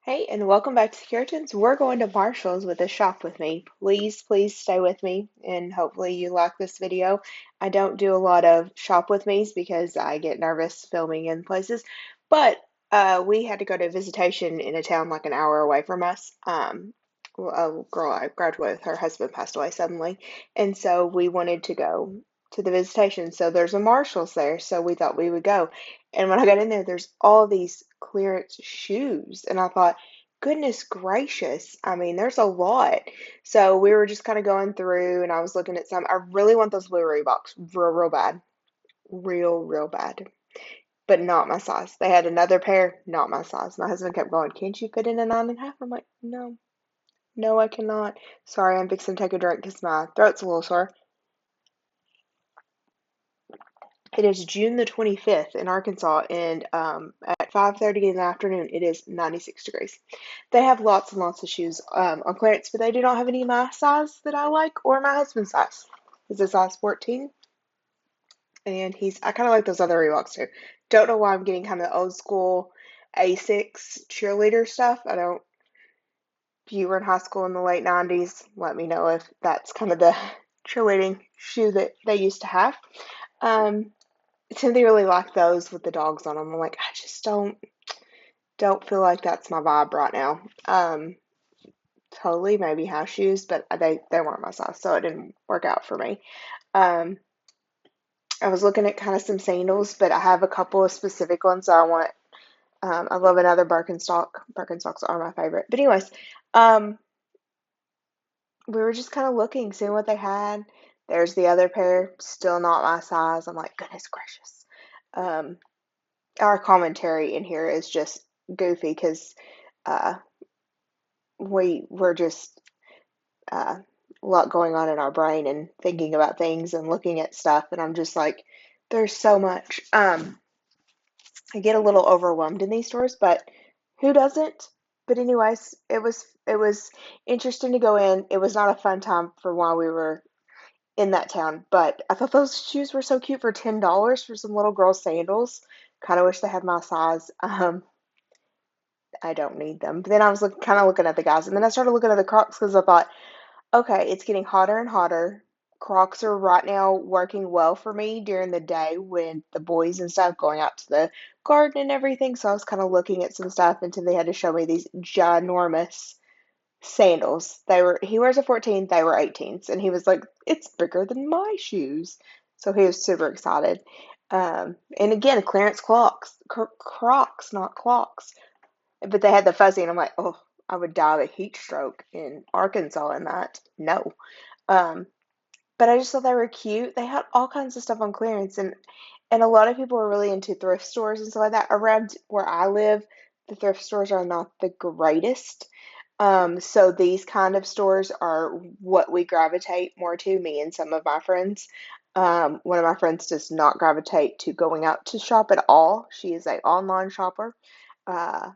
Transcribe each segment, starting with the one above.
Hey, and welcome back to the Curtains. We're going to Marshall's with a shop with me. Please stay with me, and hopefully you like this video. I don't do a lot of shop with me's because I get nervous filming in places, but we had to go to a visitation in a town like an hour away from us. A girl I graduated with, her husband passed away suddenly, and so we wanted to go to the visitation. So there's a Marshall's there, so we thought we would go. And when I got in there, there's all these clearance shoes, and I thought, goodness gracious. I mean, there's a lot. So we were just kind of going through and I was looking at some. I really want those blue Reeboks real bad. Real bad. But not my size. They had another pair, not my size. My husband kept going, can't you fit in a 9.5? I'm like, no, I cannot. Sorry, I'm fixing to take a drink because my throat's a little sore. It is June the 25th in Arkansas, and at 5:30 in the afternoon, it is 96 degrees. They have lots and lots of shoes on clearance, but they do not have any my size that I like or my husband's size. He's a size 14, and I kind of like those other Reeboks too. Don't know why I'm getting kind of the old school A6 cheerleader stuff. I don't. If you were in high school in the late 90s, let me know if that's kind of the cheerleading shoe that they used to have. Um, Cynthia really like those with the dogs on them. I'm like, I just don't feel like that's my vibe right now. Totally maybe house shoes, but they weren't my size, so it didn't work out for me. Um, I was looking at kind of some sandals, but I have a couple of specific ones that I want. I love another Birkenstock. Birkenstocks are my favorite. But anyways, um, we were just kind of looking, seeing what they had. There's the other pair, still not my size. I'm like, goodness gracious. Um, our commentary in here is just goofy because uh, we're just a lot going on in our brain and thinking about things and looking at stuff, and I'm just like, there's so much. I get a little overwhelmed in these stores, but who doesn't? But anyways, it was interesting to go in. It was not a fun time for while we were in that town, but I thought those shoes were so cute for $10 for some little girl sandals. Kind of wish they had my size. I don't need them. But then I was kind of looking at the guys, and then I started looking at the Crocs because I thought, okay, it's getting hotter and hotter. Crocs are right now working well for me during the day when the boys and stuff going out to the garden and everything. So I was kind of looking at some stuff until they had to show me these ginormous sandals. He wears a 14, they were 18s, and he was like, it's bigger than my shoes. So he was super excited. And again, clearance Crocs, not clocks. But they had the fuzzy, and I'm like, oh, I would die of a heat stroke in Arkansas in that. No. Um, but I just thought they were cute. They had all kinds of stuff on clearance, and a lot of people are really into thrift stores and stuff like that. Around where I live, the thrift stores are not the greatest. So these kind of stores are what we gravitate more to, me and some of my friends. One of my friends does not gravitate to going out to shop at all. She is a online shopper. Uh,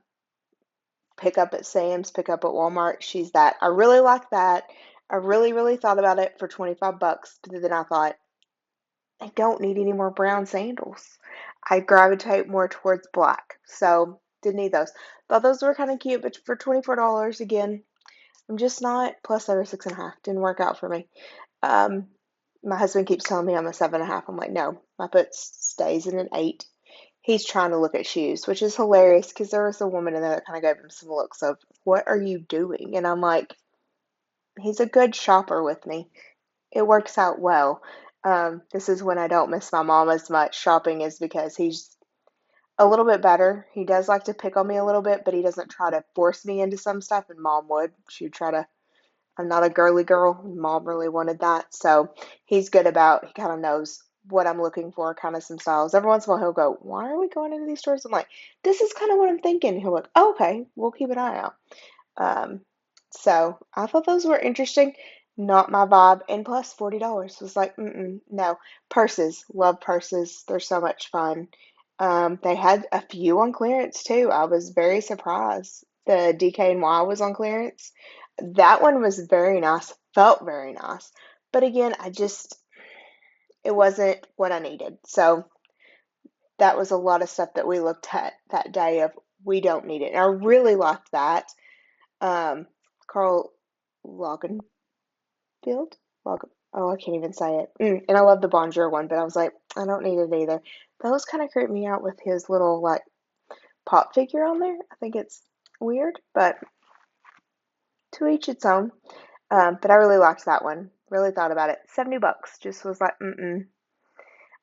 Pick up at Sam's, pick up at Walmart. She's that. I really like that. I really thought about it for 25 bucks, but then I thought, I don't need any more brown sandals. I gravitate more towards black, so didn't need those. Thought those were kind of cute, but for $24 again, I'm just not. Plus, they were 6.5. Didn't work out for me. Um, my husband keeps telling me I'm a 7.5. I'm like, no, my foot stays in an 8. He's trying to look at shoes, which is hilarious because there was a woman in there that kind of gave him some looks of, what are you doing? And I'm like, he's a good shopper with me. It works out well. This is when I don't miss my mom as much. Shopping is because he's a little bit better. He does like to pick on me a little bit, but he doesn't try to force me into some stuff, and mom would. She'd try to. I'm not a girly girl. Mom really wanted that. So he's good about, he kind of knows what I'm looking for, kind of some styles. Every once in a while he'll go, why are we going into these stores? I'm like, this is kind of what I'm thinking. He'll look, oh, okay, we'll keep an eye out. Um, so I thought those were interesting. Not my vibe. And plus $40 was like, no. Purses. Love purses. They're so much fun. They had a few on clearance too. I was very surprised. The DKNY was on clearance. That one was very nice. Felt very nice. But again, it wasn't what I needed. So that was a lot of stuff that we looked at that day of we don't need it. And I really liked that. Carl Lagerfeld? Oh, I can't even say it. And I love the Bonjour one, but I was like, I don't need it either. Those kind of creep me out with his little like pop figure on there. I think it's weird, but to each its own. But I really liked that one. Really thought about it. $70. Just was like, mm-mm.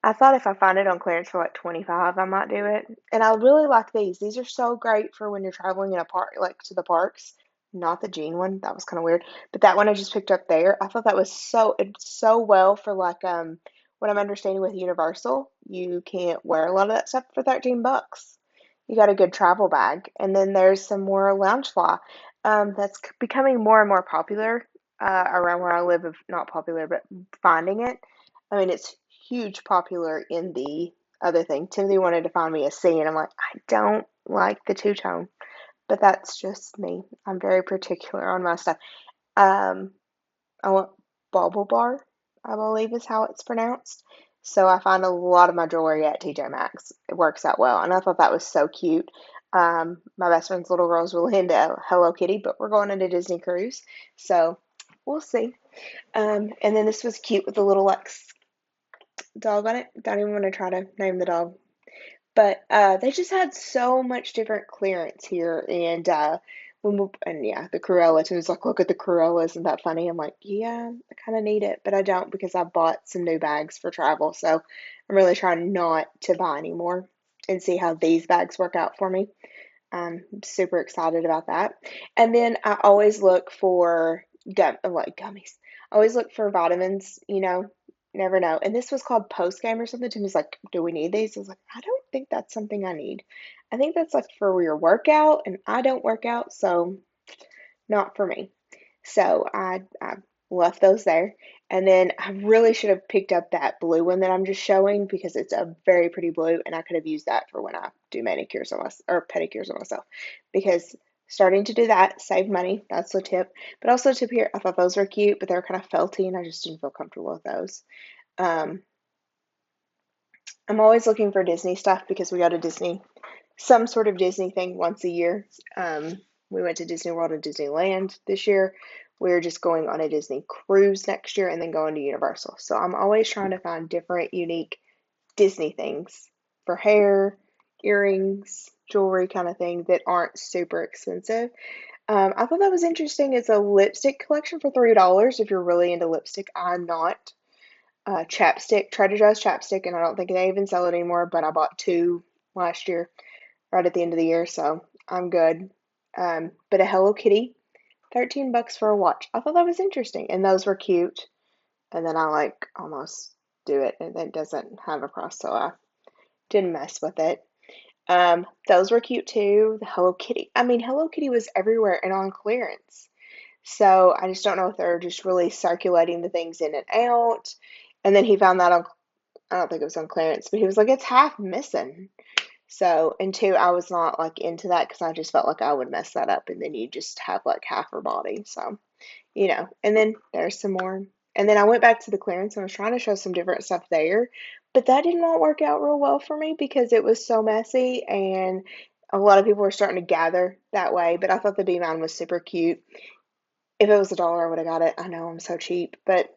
I thought if I find it on clearance for like 25, I might do it. And I really like these. These are so great for when you're traveling in a park, like to the parks. Not the jean one. That was kind of weird. But that one I just picked up there. I thought that was it's so well for like what I'm understanding with Universal, you can't wear a lot of that stuff for $13. You got a good travel bag. And then there's some more Loungefly. That's becoming more and more popular around where I live. Of not popular, but finding it. I mean, it's huge popular in the other thing. Timothy wanted to find me a C, and I'm like, I don't like the two-tone, but that's just me. I'm very particular on my stuff. Um, I want Bauble Bar, I believe is how it's pronounced. So I find a lot of my jewelry at TJ Maxx. It works out well, and I thought that was so cute. My best friend's little girl's really into Hello Kitty, but we're going on a Disney cruise, so we'll see. And then this was cute with the little like dog on it. Don't even want to try to name the dog. But they just had so much different clearance here, and yeah, the Cruella too. It's like, look at the Cruella, isn't that funny? I'm like, yeah, I kind of need it, but I don't because I bought some new bags for travel, so I'm really trying not to buy anymore and see how these bags work out for me. I'm super excited about that. And then I always look for gummies. I always look for vitamins, never know. And this was called post game or something. Tim was like, do we need these? I was like, I don't think that's something I need. I think that's like for your workout, and I don't work out, so not for me. So I left those there. And then I really should have picked up that blue one that I'm just showing because it's a very pretty blue, and I could have used that for when I do manicures on myself or pedicures on myself. Because starting to do that, save money. That's the tip. But also a tip here, I thought those were cute, but they were kind of felty, and I just didn't feel comfortable with those. Um, I'm always looking for Disney stuff because we go to Disney, some sort of Disney thing once a year. We went to Disney World and Disneyland this year. We're just going on a Disney cruise next year and then going to Universal. So I'm always trying to find different, unique Disney things for hair, earrings, jewelry kind of thing that aren't super expensive. I thought that was interesting. It's a lipstick collection for $3 if you're really into lipstick. I'm not. Chapstick, Trader Joe's chapstick, and I don't think they even sell it anymore, but I bought two last year, right at the end of the year, so I'm good. But a Hello Kitty, $13 for a watch. I thought that was interesting, and those were cute. And then I like almost do it, and it doesn't have a cross, so I didn't mess with it. Those were cute too. The Hello Kitty. I mean, Hello Kitty was everywhere and on clearance. So I just don't know if they're just really circulating the things in and out. And then he found that on, I don't think it was on clearance, but he was like, it's half missing. So, and two, I was not like into that because I just felt like I would mess that up and then you just have like half her body. So, and then there's some more. And then I went back to the clearance and was trying to show some different stuff there, but that did not work out real well for me because it was so messy and a lot of people were starting to gather that way. But I thought the B mine was super cute. If it was $1, I would have got it. I know I'm so cheap, but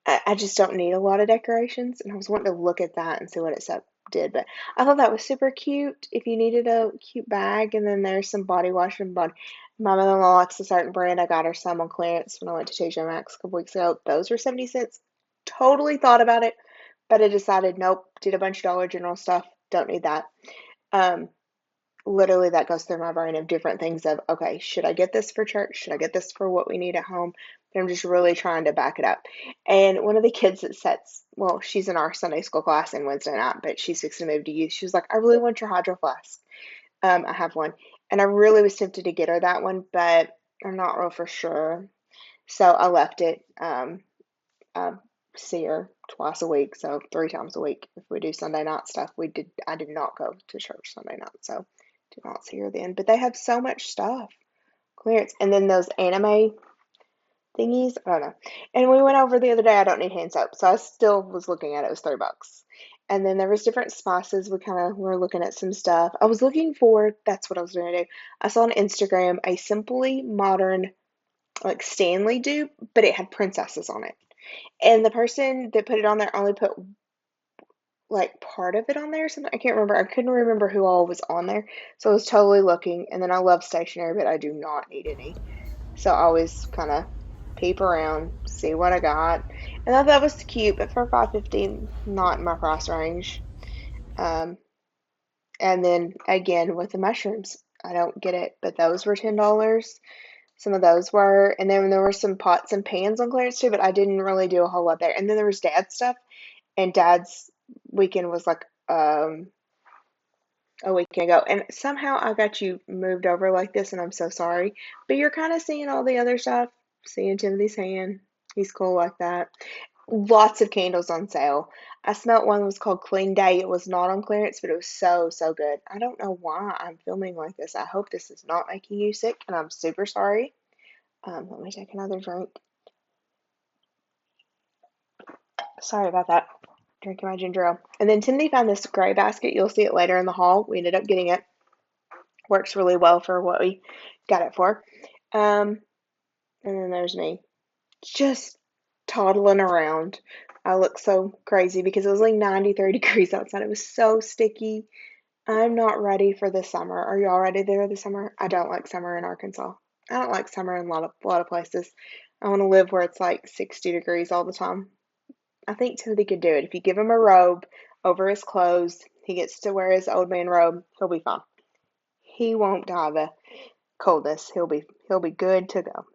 I just don't need a lot of decorations, and I was wanting to look at that and see what it did. But I thought that was super cute. If you needed a cute bag, and then there's some body wash and body. My mother-in-law likes a certain brand. I got her some on clearance when I went to TJ Maxx a couple weeks ago. Those were 70 cents. Totally thought about it, but I decided nope. Did a bunch of Dollar General stuff. Don't need that. Um, Literally that goes through my brain of different things of okay, should I get this for church, should I get this for what we need at home, but I'm just really trying to back it up. And one of the kids that she's in our Sunday school class in Wednesday night, but she's fixing to move to youth. She was like, I really want your hydro flask. I have one, and I really was tempted to get her that one, but I'm not real for sure, so I left it. I see her twice a week, so 3 times a week if we do Sunday night stuff. I did not go to church Sunday night, so do not see her then. But they have so much stuff. Clearance. And then those anime thingies. I don't know. And we went over the other day, I don't need hand soap. So I still was looking at it. It was $3. And then there was different spices. We kind of were looking at some stuff. I was looking for, that's what I was going to do. I saw on Instagram a Simply Modern like Stanley dupe, but it had princesses on it. And the person that put it on there only put like part of it on there or something. I can't remember. I couldn't remember who all was on there. So I was totally looking. And then I love stationery, but I do not need any. So I always kind of peep around, see what I got. And I thought that was cute, but for $5.50, not in my price range. Um, and then again with the mushrooms, I don't get it, but those were $10. Some of those were, and then there were some pots and pans on clearance too, but I didn't really do a whole lot there. And then there was Dad's stuff, and Dad's weekend was like a weekend ago, and somehow I got you moved over like this, and I'm so sorry. But you're kind of seeing all the other stuff, seeing Timothy's hand. He's cool like that. Lots of candles on sale. I smelt one that was called Clean Day. It was not on clearance, but it was so, so good. I don't know why I'm filming like this. I hope this is not making you sick, and I'm super sorry. Let me take another drink. Sorry about that. Drinking my ginger ale. And then Timothy found this gray basket. You'll see it later in the haul. We ended up getting it. Works really well for what we got it for. And then there's me. Just toddling around. I look so crazy because it was like 93 degrees outside. It was so sticky. I'm not ready for the summer. Are y'all ready for the summer? I don't like summer in Arkansas. I don't like summer in a lot of places. I want to live where it's like 60 degrees all the time. I think Timothy could do it. If you give him a robe over his clothes, he gets to wear his old man robe, he'll be fine. He won't die the coldness. He'll be good to go.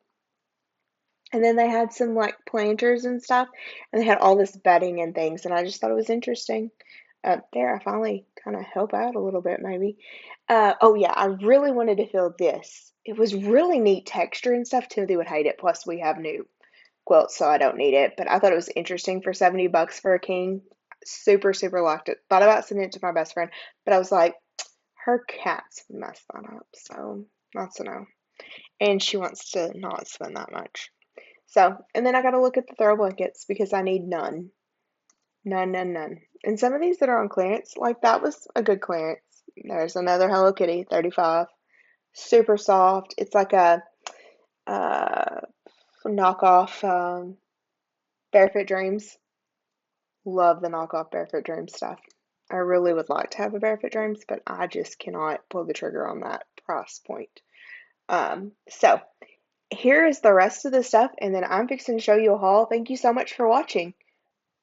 And then they had some like planters and stuff, and they had all this bedding and things, and I just thought it was interesting. There, I finally kind of help out a little bit, maybe. Oh yeah, I really wanted to feel this. It was really neat texture and stuff. Timothy would hate it. Plus, we have new quilts, so I don't need it. But I thought it was interesting for $70 for a king. Super, super liked it. Thought about sending it to my best friend, but I was like, her cats would mess that up, so not so no. And she wants to not spend that much. So, and then I got to look at the throw blankets because I need none. None, none, none. And some of these that are on clearance, like that was a good clearance. There's another Hello Kitty, 35. Super soft. It's like a uh, knockoff Barefoot Dreams. Love the knockoff Barefoot Dreams stuff. I really would like to have a Barefoot Dreams, but I just cannot pull the trigger on that price point. So here is the rest of the stuff, and then I'm fixing to show you a haul. Thank you so much for watching.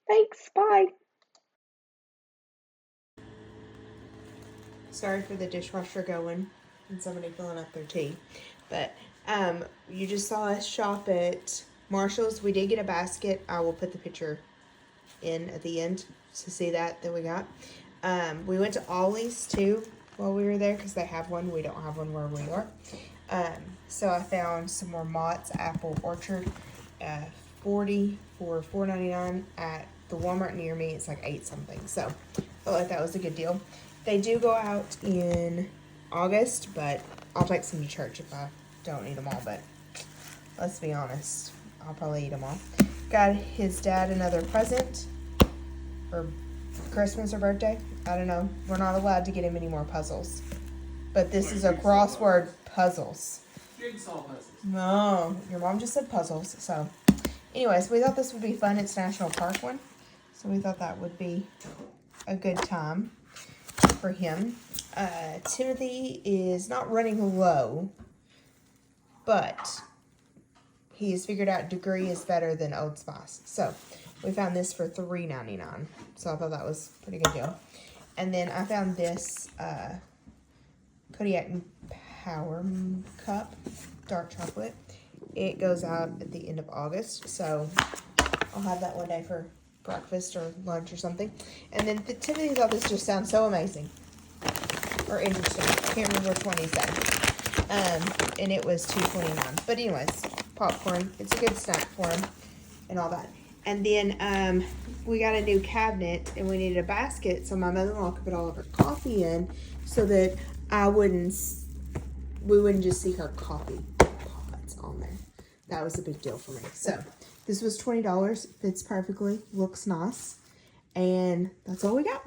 Thanks. Bye. Sorry for the dishwasher going and somebody filling up their tea. But you just saw us shop at Marshall's. We did get a basket. I will put the picture in at the end to see that we got. We went to Ollie's too while we were there because they have one. We don't have one where we are. So I found some more Mott's Apple Orchard, 40 for $4.99 at the Walmart near me. It's like 8 something. So I felt like that was a good deal. They do go out in August, but I'll take some to church if I don't eat them all. But let's be honest, I'll probably eat them all. Got his dad another present for Christmas or birthday. I don't know. We're not allowed to get him any more puzzles. But this is a crossword puzzles. Jigsaw puzzles. No, your mom just said puzzles. So, anyways, we thought this would be fun. It's National Park one. So we thought that would be a good time for him. Timothy is not running low, but he's figured out Degree is better than Old Spice. So we found this for $3.99. So I thought that was a pretty good deal. And then I found this Kodiak Power Cup, dark chocolate. It goes out at the end of August. So I'll have that one day for breakfast or lunch or something. And then Timothy thought this just sounds so amazing. Or interesting. I can't remember which one he said. And it was $2.29. But anyways, popcorn. It's a good snack for him and all that. And then we got a new cabinet and we needed a basket so my mother-in-law could put all of her coffee in so that we wouldn't just see her coffee pods on there. That was a big deal for me. So this was $20. Fits perfectly. Looks nice. And that's all we got.